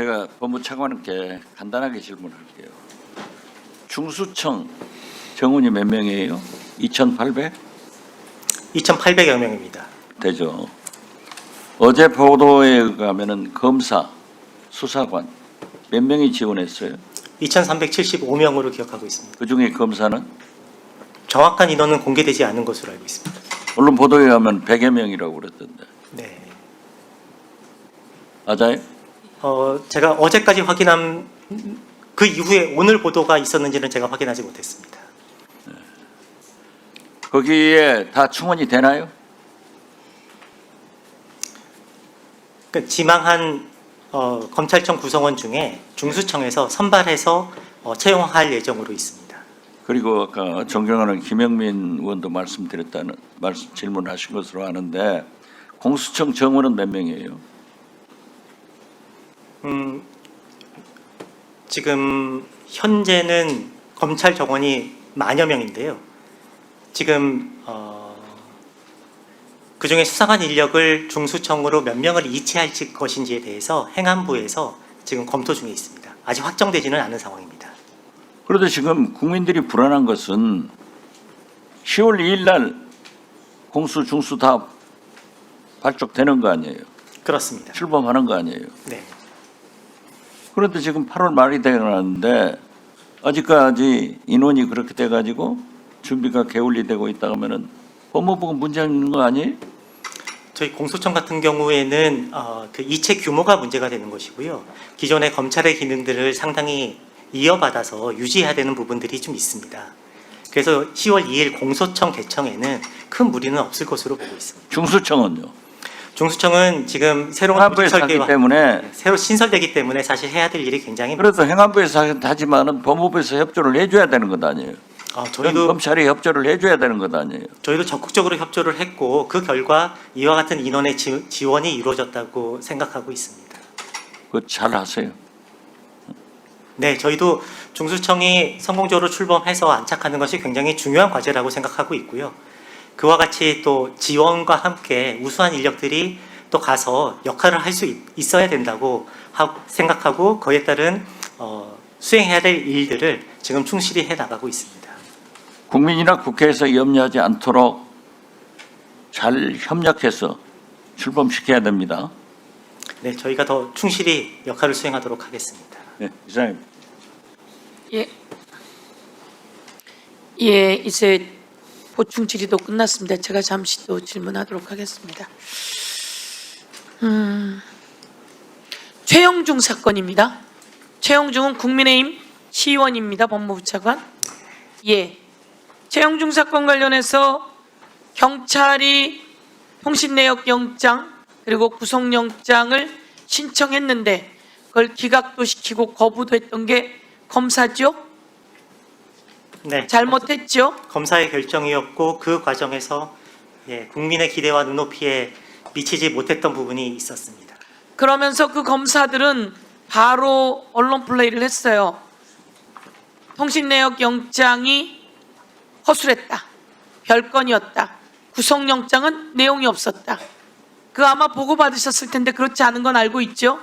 제가 법무차관님께 간단하게 질문할게요. 중수청 정원이 몇 명이에요? 2,800? 2,800여 명입니다. 되죠. 어제 보도에 의하면은 검사, 수사관 몇 명이 지원했어요? 2,375명으로 기억하고 있습니다. 그 중에 검사는 정확한 인원은 공개되지 않은 것으로 알고 있습니다. 언론 보도에 의하면 100여 명이라고 그랬던데. 네. 맞아요? 제가 어제까지 확인한 그 이후에 오늘 보도가 있었는지는 제가 확인하지 못했습니다. 거기에 다 충원이 되나요? 그 지망한 검찰청 구성원 중에 중수청에서 선발해서 채용할 예정으로 있습니다. 그리고 아까 존경하는 김영민 의원도 질문하신 것으로 아는데 공수청 정원은 몇 명이에요? 지금 현재는 검찰 정원이 만여 명인데요. 지금 그중에 수사관 인력을 중수청으로 몇 명을 이체할 것인지에 대해서 행안부에서 지금 검토 중에 있습니다. 아직 확정되지는 않은 상황입니다. 그런데 지금 국민들이 불안한 것은 10월 2일 날 공수 중수 다 발족되는 거 아니에요? 그렇습니다. 출범하는 거 아니에요? 네. 그런데 지금 8월 말이 되어가는데 아직까지 인원이 그렇게 돼가지고 준비가 게을리 되고 있다 하면은 법무부가 문제 있는 거 아니에요? 저희 공수청 같은 경우에는 그 이체 규모가 문제가 되는 것이고요. 기존의 검찰의 기능들을 상당히 이어받아서 유지해야 되는 부분들이 좀 있습니다. 그래서 10월 2일 공소청 개청에는 큰 무리는 없을 것으로 보고 있습니다. 중수청은요? 중수청은 지금 새로운 행안부에서 하기 설계와 때문에 새로 신설되기 때문에 사실 해야 될 일이 굉장히 그래도 행안부에서 하지만은 법무부에서 협조를 해줘야 되는 것 아니에요? 저희도 검찰이 협조를 해줘야 되는 것 아니에요? 저희도 적극적으로 협조를 했고 그 결과 이와 같은 인원의 지원이 이루어졌다고 생각하고 있습니다. 그거 잘 하세요. 네, 저희도 중수청이 성공적으로 출범해서 안착하는 것이 굉장히 중요한 과제라고 생각하고 있고요. 그와 같이 또 지원과 함께 우수한 인력들이 또 가서 역할을 할 수 있어야 된다고 생각하고 그에 따른 수행해야 될 일들을 지금 충실히 해나가고 있습니다. 국민이나 국회에서 염려하지 않도록 잘 협력해서 출범시켜야 됩니다. 네, 저희가 더 충실히 역할을 수행하도록 하겠습니다. 네, 이사님. 예, 이제 보충 질의도 끝났습니다. 제가 잠시 또 질문하도록 하겠습니다. 최영중 사건입니다. 최영중은 국민의힘 시의원입니다. 법무부 차관. 예, 최영중 사건 관련해서 경찰이 통신내역 영장 그리고 구속영장을 신청했는데 그걸 기각도 시키고 거부도 했던 게 검사죠? 네, 잘못했죠? 검사의 결정이었고 그 과정에서 국민의 기대와 눈높이에 미치지 못했던 부분이 있었습니다. 그러면서 그 검사들은 바로 언론 플레이를 했어요. 통신내역 영장이 허술했다. 별건이었다. 구속영장은 내용이 없었다. 그 아마 보고받으셨을 텐데 그렇지 않은 건 알고 있죠?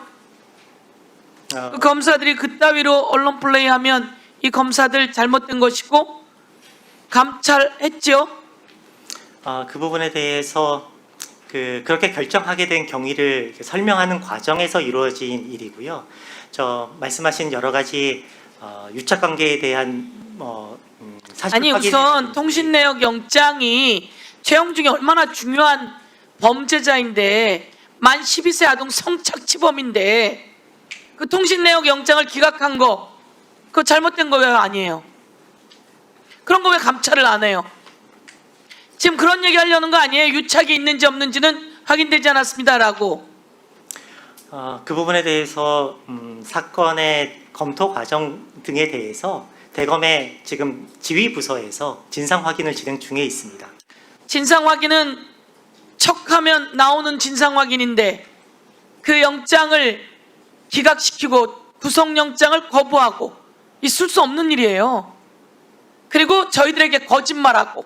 그 검사들이 그따위로 언론 플레이하면 이 검사들 잘못된 것이고 감찰했죠? 그 부분에 대해서 그렇게 결정하게 된 경위를 설명하는 과정에서 이루어진 일이고요. 말씀하신 여러 가지 유착 관계에 대한 사실 아니 우선 통신내역 영장이 최영중이 얼마나 중요한 범죄자인데 만 12세 아동 성착취범인데 그 통신내역 영장을 기각한 거 그거 잘못된 거예요? 아니에요? 그런 거 왜 감찰을 안 해요? 지금 그런 얘기 하려는 거 아니에요? 유착이 있는지 없는지는 확인되지 않았습니다라고. 그 부분에 대해서 사건의 검토 과정 등에 대해서 대검의 지금 지휘 부서에서 진상 확인을 진행 중에 있습니다. 진상 확인은 척하면 나오는 진상 확인인데 그 영장을 기각시키고 구속영장을 거부하고 있을 수 없는 일이에요. 그리고 저희들에게 거짓말하고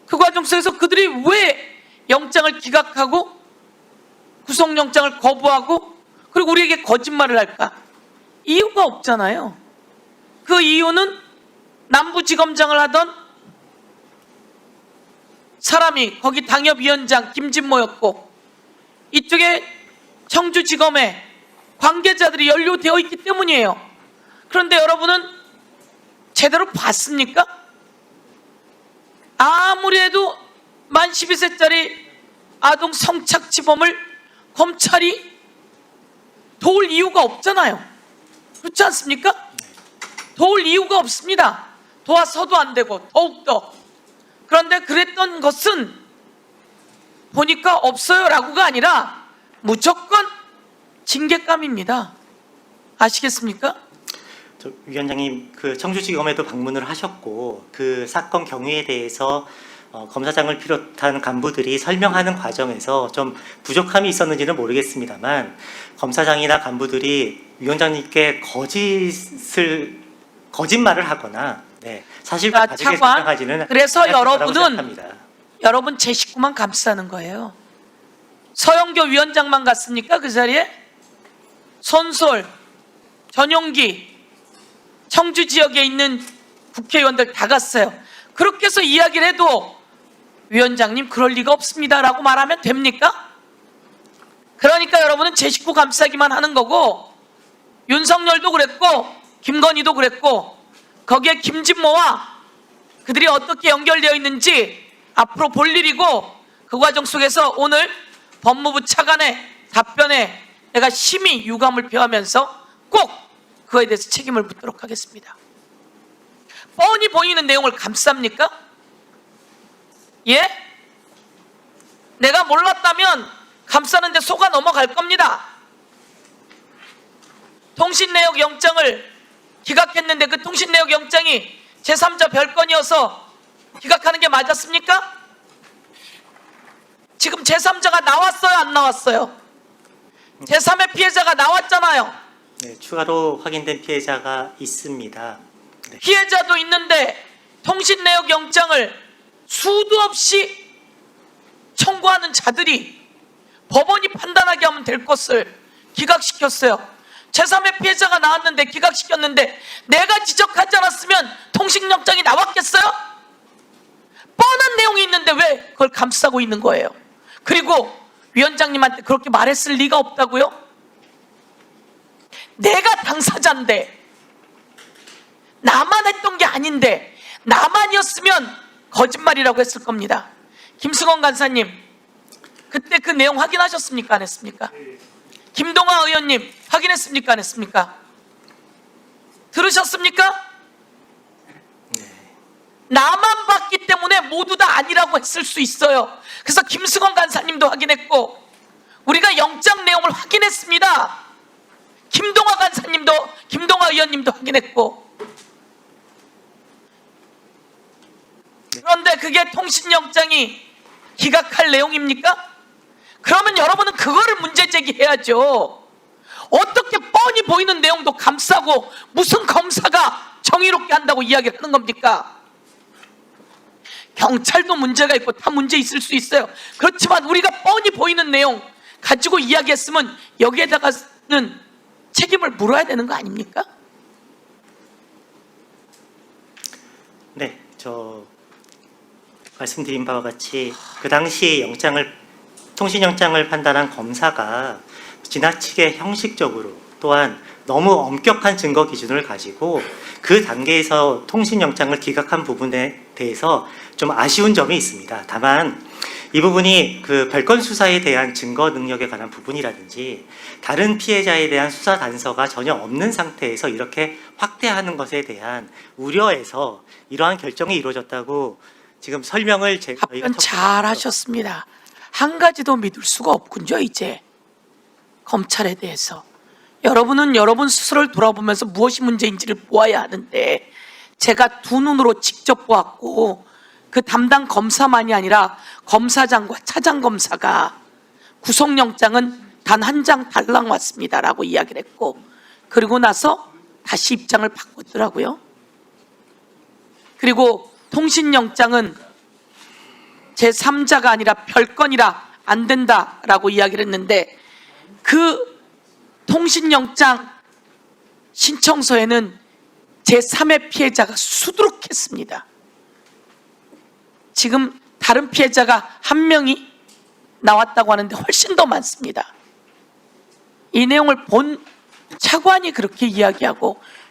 그 과정 속에서 그들이 왜 영장을 기각하고 구속영장을 거부하고 그리고 우리에게 거짓말을 할까? 이유가 없잖아요. 그 이유는 남부지검장을 하던 사람이 거기 당협위원장 김진모였고 이쪽에 청주지검에 관계자들이 연루되어 있기 때문이에요. 그런데 여러분은 제대로 봤습니까? 아무리 해도 만 12세짜리 아동 성착취범을 검찰이 도울 이유가 없잖아요. 그렇지 않습니까? 도울 이유가 없습니다. 도와서도 안 되고 더욱더. 그런데 그랬던 것은 보니까 없어요 라고가 아니라 무조건 징계감입니다. 아시겠습니까? 저 위원장님, 그 청주지검에도 방문을 하셨고 그 사건 경위에 대해서 검사장을 비롯한 간부들이 설명하는 과정에서 좀 부족함이 있었는지는 모르겠습니다만 검사장이나 간부들이 위원장님께 거짓말을 하거나 사실과 자, 다르게 차관. 설명하지는 그래서 않았을 거라고 여러분은 생각합니다. 여러분 제 식구만 감싸는 거예요. 서영교 위원장만 갔습니까? 그 자리에? 손솔, 전용기, 청주 지역에 있는 국회의원들 다 갔어요. 그렇게 해서 이야기를 해도 위원장님 그럴 리가 없습니다라고 말하면 됩니까? 그러니까 여러분은 제 식구 감싸기만 하는 거고 윤석열도 그랬고 김건희도 그랬고 거기에 김진모와 그들이 어떻게 연결되어 있는지 앞으로 볼 일이고 그 과정 속에서 오늘 법무부 차관의 답변에 내가 심히 유감을 표하면서 꼭 그거에 대해서 책임을 묻도록 하겠습니다. 뻔히 보이는 내용을 감쌉니까? 예? 내가 몰랐다면 감싸는데 속아 넘어갈 겁니다. 통신내역 영장을 기각했는데 그 통신내역 영장이 제3자 별건이어서 기각하는 게 맞았습니까? 지금 제3자가 나왔어요, 안 나왔어요? 제3의 피해자가 나왔잖아요. 네, 추가로 확인된 피해자가 있습니다. 네. 피해자도 있는데 통신내역 영장을 수도 없이 청구하는 자들이 법원이 판단하게 하면 될 것을 기각시켰어요. 제3의 피해자가 나왔는데 기각시켰는데 내가 지적하지 않았으면 통신영장이 나왔겠어요? 뻔한 내용이 있는데 왜 그걸 감싸고 있는 거예요? 그리고 위원장님한테 그렇게 말했을 리가 없다고요? 내가 당사자인데 나만 했던 게 아닌데 나만이었으면 거짓말이라고 했을 겁니다. 김승원 간사님 그때 그 내용 확인하셨습니까? 안 했습니까? 김동완 의원님 확인했습니까? 안 했습니까? 들으셨습니까? 나만 봤기 때문에 모두 다 아니라고 했을 수 있어요. 그래서 김승원 간사님도 확인했고 우리가 영장 내용을 확인했습니다. 김동완 간사님도 김동완 의원님도 확인했고 그런데 그게 통신영장이 기각할 내용입니까? 그러면 여러분은 그거를 문제 제기해야죠. 어떻게 뻔히 보이는 내용도 감싸고 무슨 검사가 정의롭게 한다고 이야기를 하는 겁니까? 경찰도 문제가 있고 다 문제 있을 수 있어요. 그렇지만 우리가 뻔히 보이는 내용 가지고 이야기했으면 여기에다가는 책임을 물어야 되는 거 아닙니까? 네, 저 말씀드린 바와 같이 그 당시 통신영장을 판단한 검사가 지나치게 형식적으로 또한 너무 엄격한 증거 기준을 가지고 그 단계에서 통신영장을 기각한 부분에 대해서 좀 아쉬운 점이 있습니다. 다만 이 부분이 그 별건 수사에 대한 증거 능력에 관한 부분이라든지 다른 피해자에 대한 수사 단서가 전혀 없는 상태에서 이렇게 확대하는 것에 대한 우려에서 이러한 결정이 이루어졌다고 지금 설명을 저희가 답변 잘 하셨습니다. 한 가지도 믿을 수가 없군요. 이제 검찰에 대해서 여러분은 여러분 스스로를 돌아보면서 무엇이 문제인지를 보아야 하는데 제가 두 눈으로 직접 보았고 그 담당 검사만이 아니라 검사장과 차장검사가 구속영장은 단 한 장 달랑 왔습니다라고 이야기를 했고 그리고 나서 다시 입장을 바꿨더라고요. 그리고 통신영장은 제3자가 아니라 별건이라 안 된다라고 이야기를 했는데 그 통신영장 신청서에는 제3의 피해자가 수두룩했습니다. 지금 다른 피해자가 한 명이 나왔다고 하는데 훨씬 더 많습니다. 이 내용을 본 차관이 그렇게 이야기하고